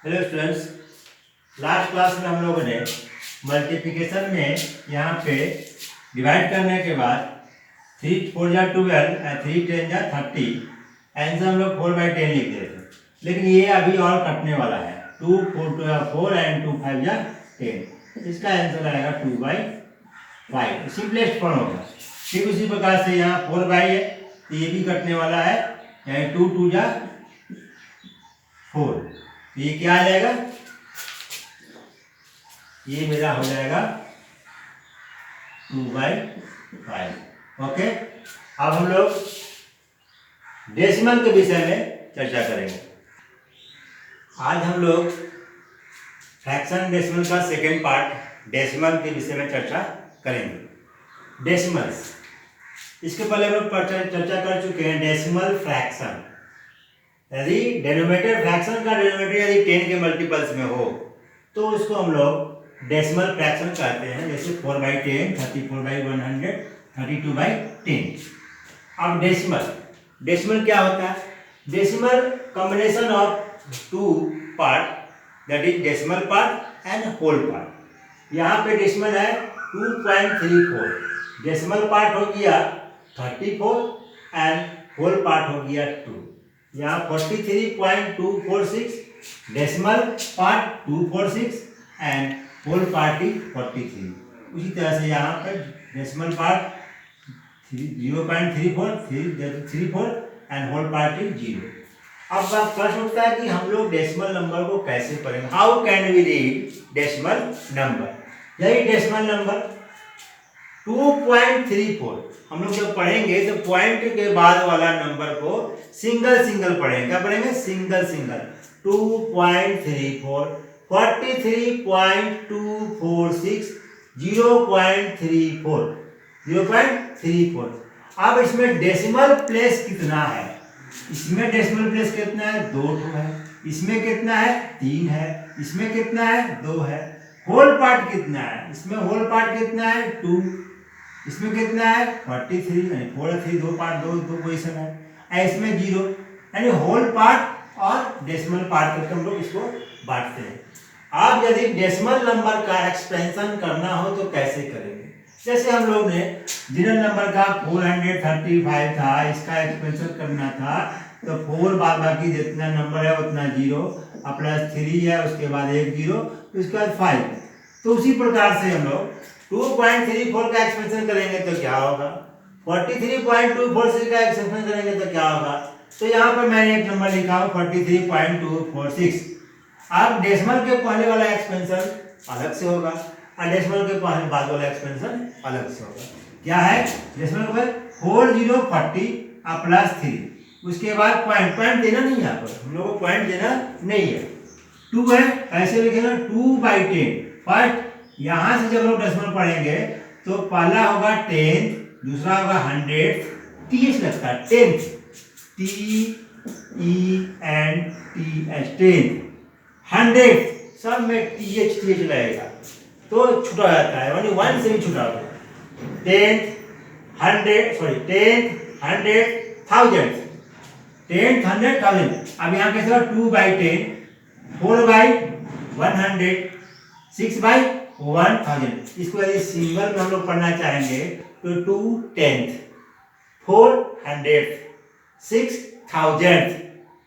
Hello students, last class में हम लोगों ने मल्टीप्लिकेशन में यहाँ पे डिवाइड करने के बाद 3 4 जा 12 और 3 10 जा 30 आंसर हम लोग 4/10 लिख दिए थे। लेकिन ये अभी और कटने वाला है 2 4 एंड 2 5 जा 10। इसका आंसर आएगा 2/5, सिंपलेस्ट फॉर्म होगा। ठीक उसी प्रकार से यहाँ 4/, है तो ये भी कटने वाला है, यानी 2 2 जा 4। तो ये क्या आ जाएगा, ये मेरा हो जाएगा 2/5। ओके, अब हम लोग डेसिमल के विषय में चर्चा करेंगे। आज हम लोग फ्रैक्शन डेसिमल का सेकेंड पार्ट डेसिमल के विषय में चर्चा करेंगे। डेसिमल्स, इसके पहले हम लोग चर्चा कर चुके हैं डेसिमल फ्रैक्शन। यदि डेनोमिनेटर फ्रैक्शन का डेनोमिनेटर यदि 10 के मल्टीपल्स में हो तो उसको हम लोग डेसिमल फ्रैक्शन कहते हैं, जैसे 4/10, 34/100, 32/10। अब डेसिमल क्या होता है? Decimal combination of two part, that is decimal part and whole part. यहाँ पे डेसिमल है 2.34, डेसिमल पार्ट हो गया 34 एंड होल पार्ट हो गया 2। यहाँ 43.246 decimal part 246 and whole part is 43। उसी तरह से यहाँ पर decimal part 0.34 and whole part is 0। अब बात प्रश्न उठता है कि हम लोग डेसिमल नंबर को कैसे पढ़ेंगे? How can we read decimal number? यही डेसिमल नंबर 2.34 हम लोग जब पढ़ेंगे तो पॉइंट के बाद वाला नंबर को सिंगल पढ़ेंगे। क्या पढ़ेंगे? सिंगल। 2.34, 43.246, 0.34। अब इसमें डेसिमल प्लेस कितना है? इसमें डेसिमल प्लेस कितना है? 2 है। इसमें कितना है? 3 है। इसमें कितना है? 2 है। होल पार्ट कितना है? इसमें होल पार्ट कितना है? 2। इसमें कितना है? 43, यानी 43 दो पार्ट, दो पोजीशन है। इसमें 0, यानी होल पार्ट और डेसिमल पार्ट करके हम लोग इसको बांटते हैं। अब यदि डेसिमल नंबर का एक्सपेंशन करना हो तो कैसे करेंगे? जैसे हम लोग ने जिनल नंबर का 435 था, इसका एक्सपेंशन करना था तो 4 बाद बाकी जितना नंबर है उतना 0, प्लस 3 है, उसके बाद एक 0, उसके बाद 5। तो उसी प्रकार से हम लोग 2.34 का एक्सपेंशन करेंगे तो क्या होगा? 43.246 का एक्सपेंशन करेंगे तो क्या होगा? तो यहाँ पर मैंने एक नंबर लिखा हूँ 43.246। अब डेसिमल के पहले वाला एक्सपेंशन अलग से होगा और डेसिमल के बाद वाला एक्सपेंशन अलग से होगा। क्या है? डेसिमल के बाद 40 40 और प्लस 3, उसके बाद पॉइंट देना नहीं है। यहाँ पर हम लोग को पॉइंट देना नहीं है। 2 है, ऐसे लिखेंगे 2/10। फर्स्ट यहाँ से जब लोग डेसिमल पढ़ेंगे तो पहला होगा 10, दूसरा होगा 100, TH लगता है 10th, TENTH, 100 सब में TH लगेगा तो छुटा जाता है, यानी 1 से भी छुटा होगा। 10th 100, 1000, 10,100,000। अब यहाँ कैसे होगा? 2/10, 4/100, 6/1000। इसको यदि सिंगल में हम लोग पढ़ना चाहेंगे तो 2/10, 400, 6,000।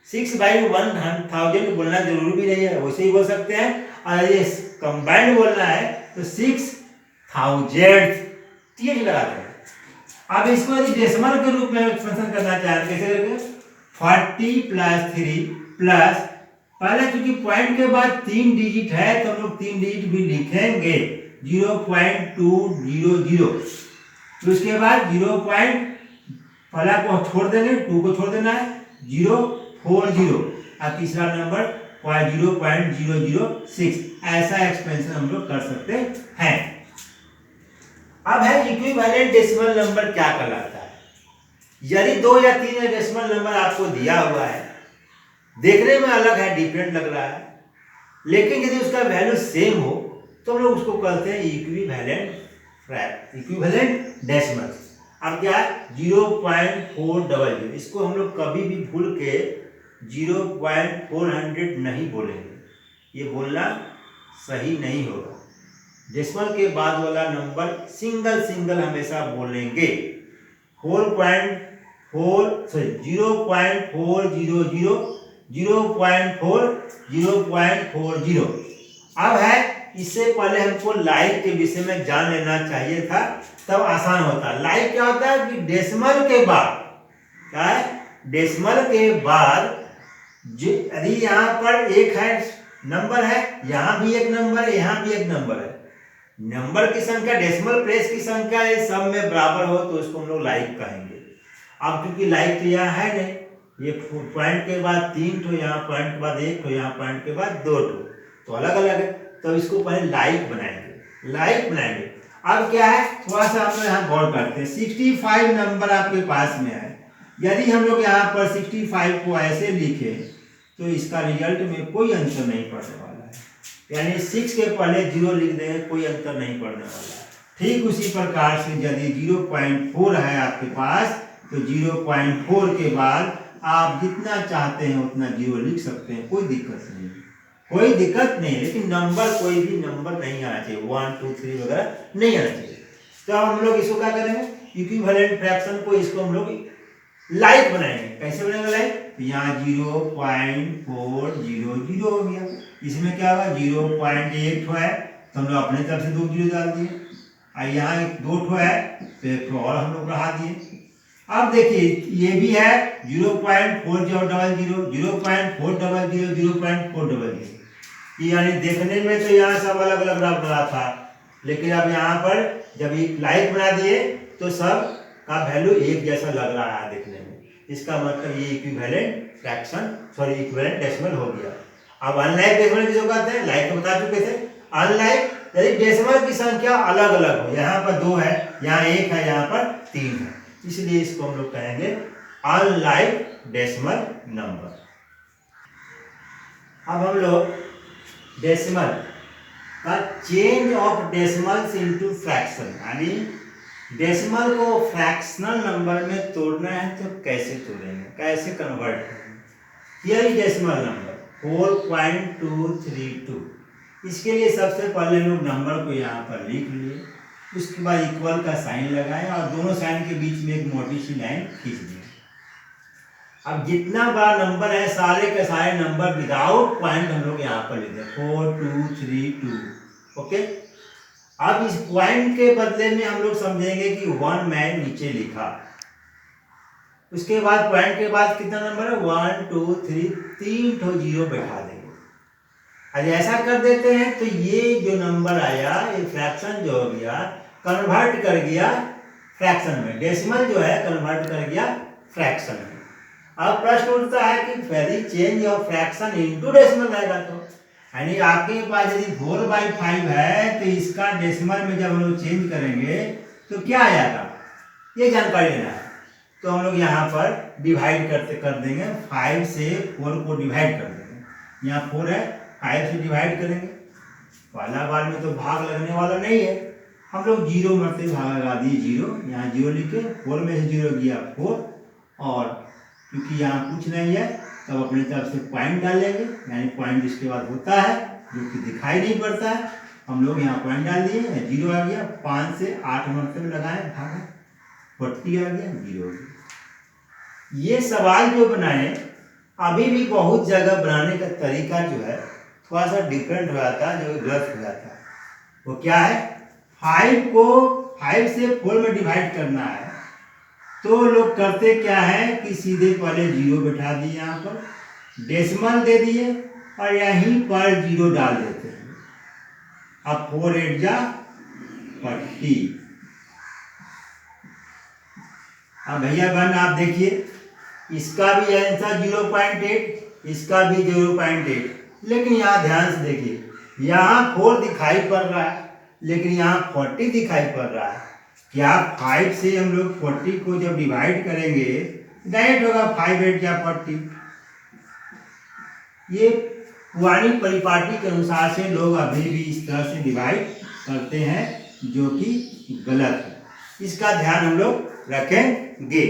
6/1000 बोलना जरूरी भी नहीं है, वैसे ही बोल सकते हैं। और यदि कंबाइंड बोलना है तो 6,000 TH लगाते हैं। अब इसको यदि डेसिमल के रूप में एक्सपेंशन करना चाहें कैसे करेंगे? 40 + 3 प्लस, पहले क्योंकि पॉइंट के बाद 3 डिजिट है तो हम लोग 3 डिजिट भी लिखेंगे 0.200। तो उसके बाद 0. पहला को छोड़ देंगे, 2 को छोड़ देना है, 040 और तीसरा नंबर 0.006। ऐसा एक्सपेंशन हम लोग कर सकते हैं। अब है इक्विवेलेंट डेसिमल नंबर क्या कहलाता है? यदि 2 या 3 डेसिमल नंबर आपको दिया हुआ है, देखने में अलग है, डिफरेंट लग रहा है, लेकिन यदि उसका वैल्यू सेम हो तो हम लोग उसको कहते हैं इक्विवेलेंट डेसिमल। अब क्या है? 0.400, इसको हम लोग कभी भी भूल के 0.400 नहीं बोलेंगे, ये बोलना सही नहीं होगा। डेसिमल के बाद वाला नंबर सिंगल सिंगल हमेशा बोलेंगे। 0.400 अब है, इससे पहले हमको लाइक के विषय में जान लेना चाहिए था, तब आसान होता। लाइक क्या होता है कि डेसिमल के बाद, क्या है, डेसिमल के बाद यदि यहाँ पर एक है नंबर है, यहाँ भी एक नंबर है, यहाँ भी एक नंबर है, नंबर की संख्या डेसिमल प्लेस की संख्या ये सब में बराबर हो तो उसको हम लोग लाइक कहेंगे। अब क्योंकि लाइक तो यहाँ है नहीं, ये पॉइंट के बाद 3 ठो, यहाँ पॉइंट के बाद 1 ठो, यहाँ पॉइंट के बाद 2 ठो, तो अलग अलग है, तो इसको पहले लाइक बनाएंगे, लाइक बनाएंगे। अब क्या है, थोड़ा सा हम लोग यहाँ गौर करते हैं। 65 नंबर आपके पास में है, यदि हम लोग यहाँ पर 65 को ऐसे लिखे तो इसका रिजल्ट में कोई अंतर नहीं पड़ने वाला है, यानी 6 के पहले 0 लिख देंगे, कोई अंतर नहीं पड़ने वाला है। ठीक उसी प्रकार से यदि 0.4 है आपके पास, तो 0.4 के बाद आप जितना चाहते हैं उतना 0 लिख सकते हैं, कोई दिक्कत नहीं, कोई दिक्कत नहीं। लेकिन नंबर, कोई भी नंबर नहीं आना चाहिए, 1 2 3 वगैरह नहीं आना चाहिए। तो अब हम लोग इसको क्या करेंगे, इक्विवेलेंट फ्रैक्शन को, इसको हम लोग लाइक बनाएंगे। कैसे बनेगा लाइक, यहाँ 0.400 हो गया, इसमें क्या होगा 0.1 है, तो हम लोग अपने तरफ से 2 जीरो डाल दिए, और यहाँ 2 है तो 1 और हम लोग बढ़ा दिए। अब देखिए ये भी है 0.4000, 0.400, 0.400, यानी देखने में तो यहाँ सब अलग अलग बना था, लेकिन अब यहाँ पर जब ये लाइक बना दिए तो सब का वैल्यू एक जैसा लग रहा है देखने में। इसका मतलब ये equivalent fraction, sorry equivalent decimal हो गया। अब अनलाइक डेसिमल किसको कहते हैं, लाइक तो बता चुके थे। अनलाइक यदि डेसिमल की संख्या अलग अलग हो, यहाँ पर 2 है, यहाँ 1 है, यहाँ पर 3 है, इसलिए इसको हम लोग कहेंगे अनलाइक डेसिमल नंबर। अब हम लोग डेसिमल का change of decimals into fraction, यानी डेसिमल को फ्रैक्शनल नंबर में तोड़ना है तो कैसे तोड़ेंगे, कैसे कन्वर्ट करेंगे। यही डेसिमल नंबर 4.232, इसके लिए सबसे पहले लोग नंबर को यहाँ पर लिख लिए, उसके बाद इक्वल का साइन लगाएं और दोनों साइन के बीच में एक मोटी सी लाइन खींच दें। अब जितना बड़ा नंबर है सारे के सारे नंबर विदाउट पॉइंट हम लोग यहाँ पर लिखते हैं 4232, ओके। अब इस पॉइंट के बदले में हम लोग समझेंगे कि 1 मैंने नीचे लिखा, उसके बाद पॉइंट के बाद कितना नंबर है 1 2 3, 3 ठो 0 बैठा देंगे। अगर ऐसा कर देते हैं तो ये जो नंबर आया, ये फ्रैक्शन जो हो गया, कन्वर्ट कर गया फ्रैक्शन में, डेसिमल जो है कन्वर्ट कर गया फ्रैक्शन में। अब प्रश्न उठता है कि यदि change of fraction into decimal रहेगा तो, यानी आपके पास यदि 4/5 है तो इसका डेसिमल में जब हम लोग चेंज करेंगे तो क्या आ जाएगा, ये जानकारी लेना है। तो हम लोग यहाँ पर डिवाइड कर देंगे, 5 से 4 को डिवाइड कर देंगे। यहाँ 4 है, 5 से डिवाइड करेंगे, पहला बार में तो भाग लगने वाला नहीं है, हम लोग 0 मरते भाग लगा दिए 0, यहाँ 0 लिखे, 4 में से 0 गया 4, और क्योंकि यहाँ कुछ नहीं है तब अपने तरफ से पॉइंट डालेंगे, यानी पॉइंट इसके बाद होता है जो कि दिखाई नहीं पड़ता है, हम लोग यहाँ पॉइंट डाल दिए, 0 आ गया, 5 से 8 मरतबे लगाए, भागा 40 आ गया, 0 हो गया। ये सवाल जो बनाए अभी भी बहुत जगह बनाने का तरीका जो है थोड़ा सा डिफरेंट हो जाता है, जो गलत हो जाता है। वो क्या है, 5 को 5 से 4 में डिवाइड करना है तो लोग करते क्या है कि सीधे पहले 0 बैठा दिए, यहाँ पर डेसिमल दे दिए और यहीं पर 0 डाल देते हैं। अब 4 8 जा 40। अब भैया बहन आप देखिए, इसका भी आंसर 0.8, इसका भी 0.8, लेकिन यहाँ ध्यान से देखिए, यहाँ 4 दिखाई पड़ रहा है लेकिन यहाँ 40 दिखाई पड़ रहा है। क्या 5 से हम लोग 40 को जब डिवाइड करेंगे डायरेक्ट होगा 5 8 या 40। ये पुरानी परिपाटी के अनुसार से लोग अभी भी इस तरह से डिवाइड करते हैं, जो कि गलत है। इसका ध्यान हम लोग रखेंगे।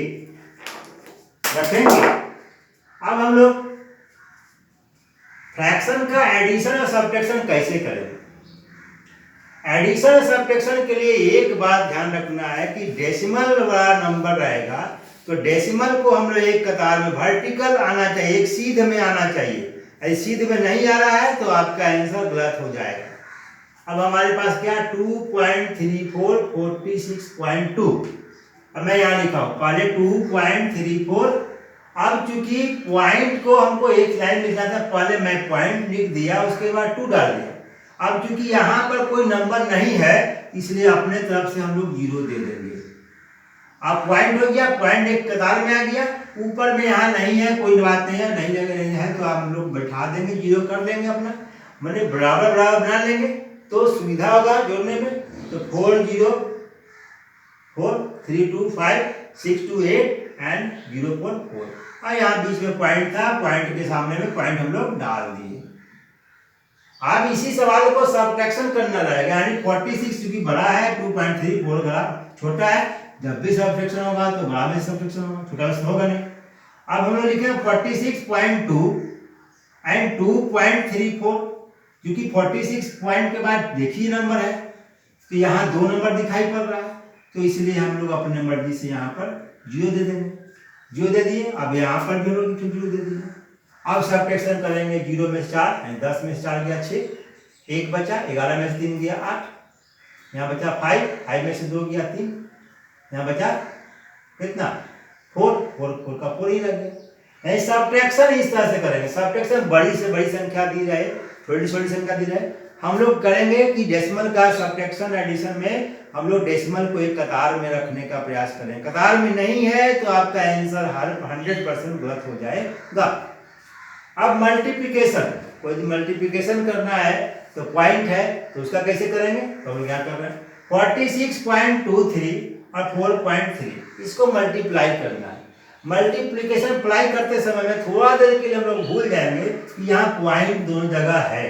अब हम लोग फ्रैक्शन का एडिशन और सब्ट्रैक्शन कैसे करें? एडिशन और सब्ट्रैक्शन के लिए एक बात ध्यान रखना है कि डेसिमल वाला नंबर रहेगा तो डेसिमल को हम लोग एक कतार में वर्टिकल आना चाहिए, एक सीध में आना चाहिए। ऐसे सीध में नहीं आ रहा है तो आपका आंसर गलत हो जाएगा। अब हमारे पास क्या 2.34 46.2। अब मैं यहाँ लिखा हूँ पहले 2.34। अब चूंकि पॉइंट को हमको एक लाइन लिखना था, पहले मैं पॉइंट लिख दिया, उसके बाद 2 डाल दिया। अब चूंकि यहाँ पर कोई नंबर नहीं है इसलिए अपने तरफ से हम लोग 0 दे देंगे। अब पॉइंट हो गया, पॉइंट एक कतार में आ गया, ऊपर में यहाँ नहीं है, कोई बात नहीं है, नहीं है तो हम लोग बैठा देंगे, 0 कर देंगे अपना, मैंने बराबर बराबर बना लेंगे तो सुविधा होगा जोड़ने में। तो 4 0 4 3 2 5 6 2 8 एंड 0.4। और यहाँ बीच में पॉइंट था, पॉइंट के सामने में पॉइंट हम लोग डाल दिए। अब इसी सवाल को सब्ट्रैक्शन करना रहेगा, यानी 46 चूंकि बड़ा है, 2.34 बड़ा छोटा है, जब भी सब्ट्रैक्शन होगा तो बड़ा में सब्ट्रैक्शन होगा, छोटा में होगा नहीं। अब हम लोग लिखे 46.2 एंड 2.34, क्योंकि 46 पॉइंट के बाद देखिए नंबर है तो यहाँ 2 नंबर दिखाई पड़ रहा है, तो इसलिए हम लोग अपने मर्जी से यहाँ पर 0 दे देंगे। 0 दे दिए, अब यहाँ पर भी हम लोग 0 दे दिए। अब सब्ट्रैक्शन करेंगे, 0 में 4 एंड 10 में 4 गया 6, 1 बचा, 11 में से 3 गया 8, यहाँ बचा 5 में से 2 गया 3, यहाँ बचा कितना 4 का 4 ही लग गया। सब्ट्रैक्शन इस तरह से करेंगे, सब्ट्रैक्शन बड़ी से बड़ी संख्या दी रहे, छोटी छोटी संख्या दी रहे, हम लोग करेंगे कि डेसिमल का सब्ट्रैक्शन एडिशन में हम लोग डेसिमल को एक कतार में रखने का प्रयास करें। कतार में नहीं है तो आपका आंसर 100% गलत हो जाएगा। अब मल्टीप्लिकेशन, कोई मल्टीप्लिकेशन करना है तो पॉइंट है तो उसका कैसे करेंगे, तो हम क्या कर रहे हैं 46.23 और 4.3 इसको मल्टीप्लाई करना है। मल्टीप्लिकेशन अप्लाई करते समय में थोड़ा देर के लिए हम लोग भूल जाएंगे कि यहाँ पॉइंट दोनों जगह है,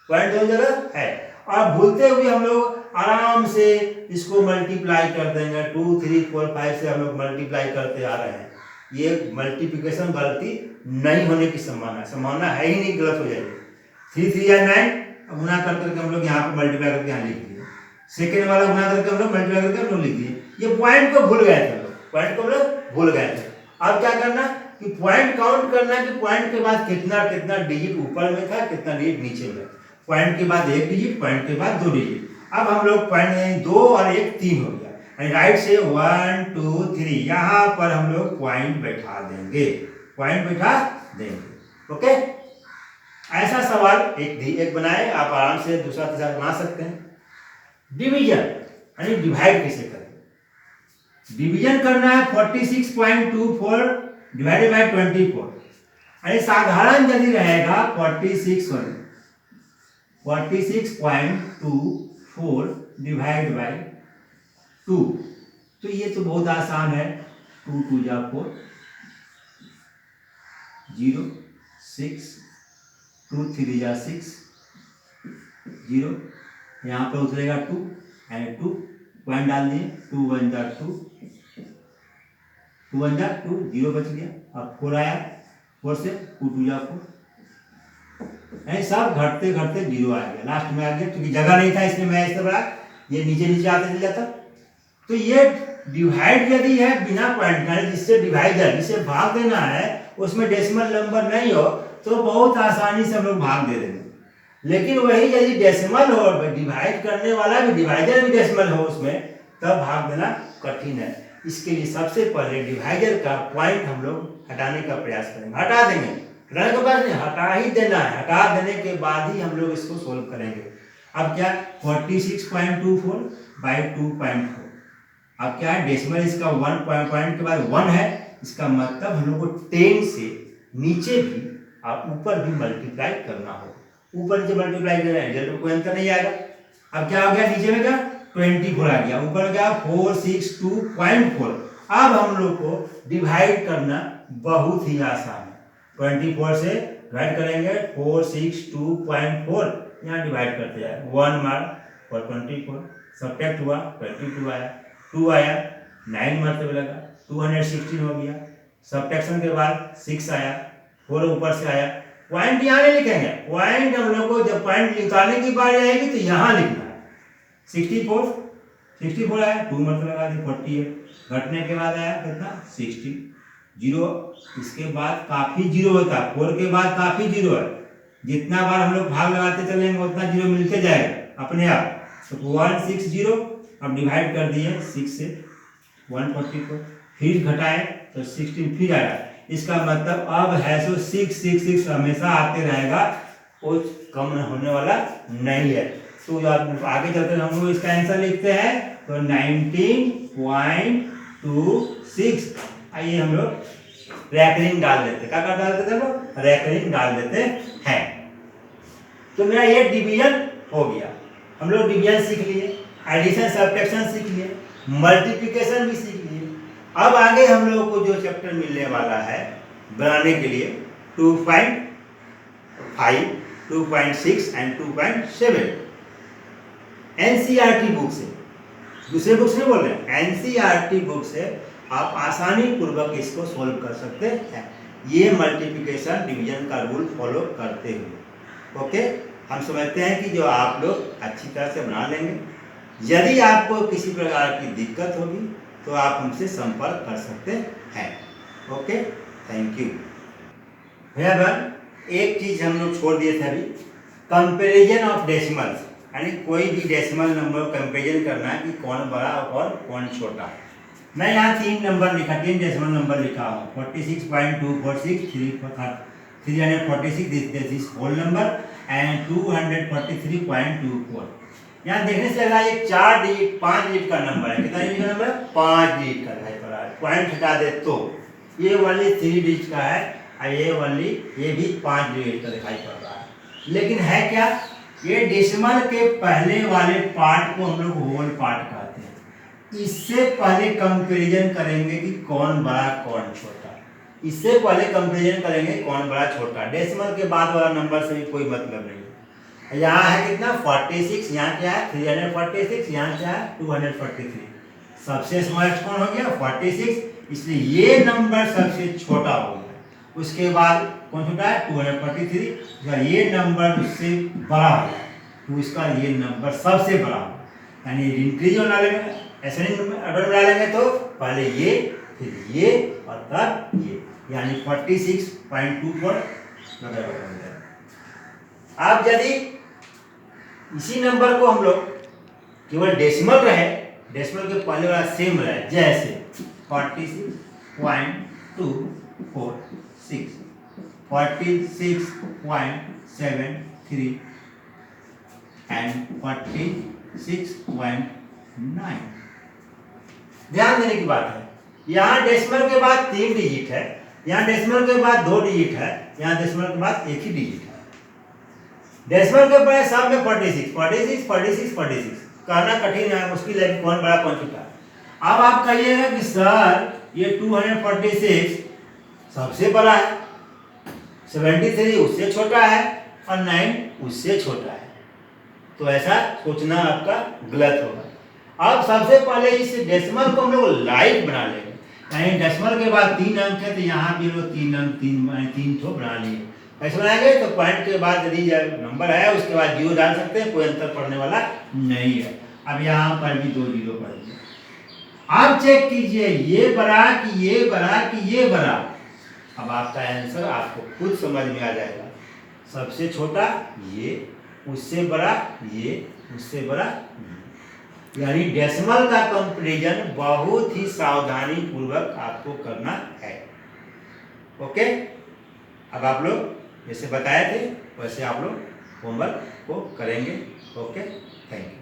पॉइंट दोनों जगह है, और भूलते हुए हम लोग आराम से इसको मल्टीप्लाई कर देंगे। 2 3 4 5 से हम लोग मल्टीप्लाई करते आ रहे हैं। ये मल्टीप्लिकेशन गलती नहीं होने की संभावना है ही नहीं, गलत हो जाएगी। 3 3 या 9 गुना करके हम लोग यहाँ पर मल्टीप्लाई करके यहाँ लिख दिए, सेकेंड वाला गुना करके हम लोग मल्टीप्लाई करके हम लोग लिख दिए। ये पॉइंट को भूल गए थे हम लोग, पॉइंट को हम लोग भूल गए थे। अब क्या करना कि पॉइंट काउंट करना कि पॉइंट के बाद कितना कितना डिजिट ऊपर में था, कितना डिजिट नीचे में। पॉइंट के बाद 1 डिजिट, पॉइंट के बाद 2 डिजिट। अब हम लोग पॉइंट 2 और 1 3 हो गया, राइट से 1 2 3 यहाँ पर हम लोग पॉइंट बैठा देंगे, पॉइंट बैठा देंगे। ओके, ऐसा सवाल एक बनाए, आप आराम से दूसरा तीसरा बना सकते हैं। डिवीजन यानी डिवाइड कैसे करें, डिवीजन करना है 46.24 डिवाइडेड बाय 24, यानी साधारण यदि रहेगा 46.24 डिवाइड बाय 2, तो ये तो बहुत आसान है। 2 2 जा 4 0 6 2 3 जा 6 0, यहाँ पर उतरेगा 2 एंड 2 पॉइंट डाल दिए, 2 1 जा 2 2 1 जा 2 0 बच गया। अब 4 आया, 4 से 2 2 जा 4, सब घटते घटते 0 आ गया, लास्ट में आ गया, क्योंकि जगह नहीं था इसलिए मैं इस तरह ये नीचे नीचे आते चल जाता। तो ये डिवाइड यदि है बिना पॉइंट का, जिससे डिवाइडर जिसे भाग देना है उसमें डेसिमल नंबर नहीं हो तो बहुत आसानी से हम लोग भाग दे देंगे। लेकिन वही यदि डेसिमल हो, डिवाइड करने वाला भी डिवाइडर भी डेसिमल हो उसमें, तब भाग देना कठिन है। इसके लिए सबसे पहले डिवाइडर का पॉइंट हम लोग हटाने का प्रयास करेंगे, हटा देंगे, हटाने के बाद नहीं, हटा ही देना है, हटा देने के बाद ही हम लोग इसको सोल्व करेंगे। अब क्या 46.24 बाई 2.4, अब क्या है डेसिमल इसका 1 पॉइंट के बाद 1 है, इसका मतलब हम लोग को 10 से नीचे भी आप ऊपर भी मल्टीप्लाई करना हो, ऊपर नीचे मल्टीप्लाई करना है, रिजल्ट में कोई अंतर नहीं आएगा। अब क्या हो गया, नीचे में क्या 24 आ गया, ऊपर क्या 462.4। अब हम लोग को डिवाइड करना बहुत ही आसान है, 24 से डिवाइड करेंगे 462.4, यहाँ डिवाइड करते जाए, 1 मार और 24 सब्ट्रैक्ट हुआ 22 आया, 2 आया 9 मरतबे लगा, 216 हो गया। सब्ट्रैक्शन के बाद 6 आया, 4 ऊपर से आया पॉइंट यहाँ नहीं लिखेंगे, पॉइंट हम लोग को जब पॉइंट निकालने की बारी आएगी तो यहाँ लिखना है। 64 आया, 2 मतलब लगा दी 48, घटने के बाद आया कितना 60, 0, इसके बाद काफी जीरो होता है, 4 के बाद काफी जीरो है, जितना बार हम लोग भाग लगाते चलेंगे उतना जीरो मिलते जाएगा अपने आप। तो 160, अब डिवाइड कर दिए 6 से 144, फिर घटाए तो 16 फिर आया, इसका मतलब अब है सो 666 हमेशा आते रहेगा, कुछ कम होने वाला नहीं है। तो आगे चलते हम लोग इसका आंसर लिखते हैं तो 19.26। आइए हम लोग रैकरिंग डाल देते, क्या डाल देते हैं, रैकरिंग डाल देते हैं। तो मेरा ये डिवीजन हो गया, हम लोग डिवीजन सीख लिए, एडिशन सब्ट्रैक्शन सीख लिए, मल्टीप्लिकेशन भी सीख लिए। अब आगे हम लोग को जो चैप्टर मिलने वाला है बनाने के लिए 2.5, 2.6 एंड 2.7 एनसीईआरटी बुक से, दूसरे बुक से बोल रहे हैं, एनसीईआरटी बुक से आप आसानी पूर्वक इसको सोल्व कर सकते हैं, ये मल्टीप्लिकेशन डिवीजन का रूल फॉलो करते हुए। ओके, हम समझते हैं कि जो आप लोग अच्छी तरह से बना लेंगे। यदि आपको किसी प्रकार की दिक्कत होगी तो आप हमसे संपर्क कर सकते हैं। Okay, thank you. भैया बहन, एक चीज हम लोग छोड़ दिए थे अभी, कंपैरिजन ऑफ डेसिमल्स, यानी कोई भी डेसिमल नंबर कंपैरिजन करना है कि कौन बड़ा और कौन छोटा। मैं यहाँ 3 नंबर लिखा, 3 डेसिमल नंबर लिखा हूँ, 46.246, 346 दिस होल नंबर एंड 243.24। यहाँ देखने से लग रहा है ये 4 डिजिट 5 डिजिट का नंबर है, कितना डिजिट का नंबर है, 5 डिजिट का दिखाई पड़ रहा है। पॉइंट हटा दे तो ये वाली 3 डिजिट का है और ये भी 5 डिजिट का दिखाई पड़ रहा है। लेकिन है क्या, ये डेसिमल के पहले वाले पार्ट को हम लोग होल पार्ट कहते हैं। इससे पहले कंपैरिजन करेंगे कि कौन बड़ा कौन छोटा, इससे पहले कंपैरिजन करेंगे कौन बड़ा छोटा। डेसिमल के बाद वाला नंबर से भी कोई मतलब नहीं। यहाँ है कितना 46, यहाँ क्या है 346, यहाँ क्या है 243। सबसे स्मॉलेस्ट कौन हो गया 46, इसलिए ये नंबर सबसे छोटा हो गया। उसके बाद कौन छोटा है 243, ये नंबर उससे बड़ा हो गया तो इसका ये नंबर सबसे बड़ा हो, यानी इंक्रीज बना लेंगे, एसेंडिंग ऑर्डर बना लेंगे तो पहले ये फिर ये और तब ये, यानी 46.24 वगैरह। अब यदि इसी नंबर को हम लोग केवल डेसिमल रहे, डेसिमल के पहले वाला सेम रहे, जैसे 46.246, 46.73 एंड 46.9। ध्यान देने की बात है, यहाँ डेसिमल के बाद 3 डिजिट है, यहाँ डेसिमल के बाद 2 डिजिट है, यहाँ डेसिमल के बाद 1 ही डिजिट है। डेसिमल के पहले सब में 46 कहना कठिन है, मुश्किल है कि कौन बड़ा कौन छोटा। अब आप कहिएगा कि सर ये 246 सबसे बड़ा है, 73 उससे छोटा है और 9 उससे छोटा है, तो ऐसा सोचना आपका गलत होगा। अब सबसे पहले इस डेसिमल को हम लोग लाइट बना लेंगे, यानी डेसिमल के बाद 3 अंक है तो यहाँ भी लोग 3 अंक 3 ठो बना लिए। ऐसे बनाएंगे तो पॉइंट के बाद यदि नंबर है उसके बाद 0 डाल सकते हैं, कोई अंतर पड़ने वाला नहीं है। अब यहाँ पर भी 2 0 पड़ गए। आप चेक कीजिए ये बड़ा कि ये बड़ा कि ये बड़ा। अब आपका आंसर आपको खुद समझ में आ जाएगा। सबसे छोटा ये, उससे बड़ा ये, उससे बड़ा ये। यानी डेसिमल का कंपैरिजन बहुत ही सावधानी पूर्वक आपको करना है। ओके, अब आप लोग जैसे बताए थे वैसे आप लोग होमवर्क को करेंगे। Okay, thank you.